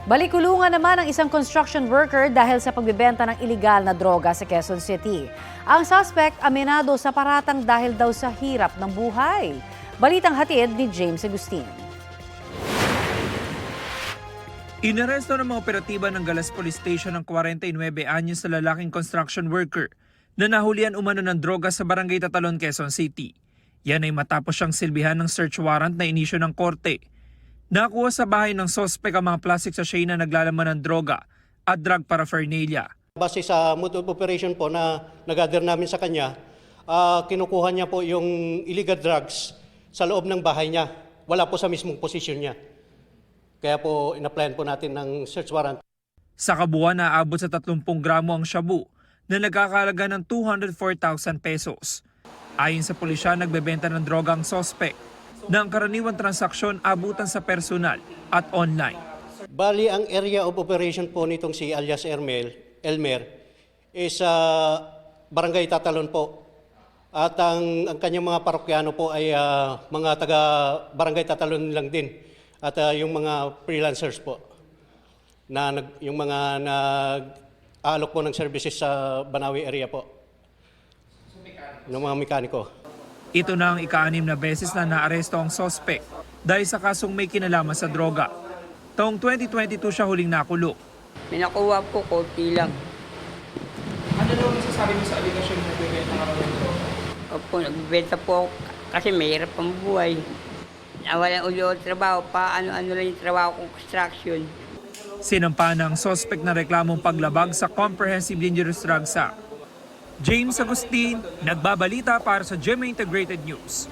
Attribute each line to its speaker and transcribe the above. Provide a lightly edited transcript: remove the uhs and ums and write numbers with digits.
Speaker 1: Balikulungan naman ang isang construction worker dahil sa pagbebenta ng ilegal na droga sa Quezon City. Ang suspect aminado sa paratang dahil daw sa hirap ng buhay. Balitang hatid ni James Agustin.
Speaker 2: Inaresto ng mga operatiba ng Galas Police Station ng 49 anyos na lalaking construction worker na nahulihan umano ng droga sa Barangay Tatalon, Quezon City. Yan ay matapos siyang silbihan ng search warrant na inisyu ng korte. Nakuha sa bahay ng sospek ang mga plastic sachet na naglalaman ng droga at drug paraphernalia.
Speaker 3: Base sa mode of operation po na nag-gather namin sa kanya, kinukuha niya po yung illegal drugs sa loob ng bahay niya. Wala po sa mismong posisyon niya. Kaya po in-applyan po natin ng search warrant.
Speaker 2: Sa kabuuan naabot sa 30 gramo ang shabu na nagkakalaga ng 204,000 pesos. Ayon sa pulisya, nagbebenta ng droga ang sospek na ang karaniwang transaksyon abutan sa personal at online.
Speaker 3: Bali, ang area of operation po nitong si alias Elmer is Barangay Tatalon po. At ang kanyang mga parokyano po ay mga taga Barangay Tatalon lang din. At yung mga freelancers po, yung mga nag-aalok po ng services sa Banawi area po, ng mga mekaniko.
Speaker 2: Ito na ang ika-6 na beses na naaresto ang sospek dahil sa kasong may kinalaman sa droga. Taong 2022 siya huling nakulong.
Speaker 4: May nakuha po, konti lang.
Speaker 2: Ano daw masasabi mo sa aligasyon na nagbebenta ng droga?
Speaker 4: Opo, nagbibenta po ako kasi mahirap ang buhay. Walang ulit trabaho pa, ano-ano lang yung trabaho kong construction.
Speaker 2: Sinampa ng sospek na reklamong paglabag sa Comprehensive Dangerous Drugs Act. James Agustin, nagbabalita para sa GMA Integrated News.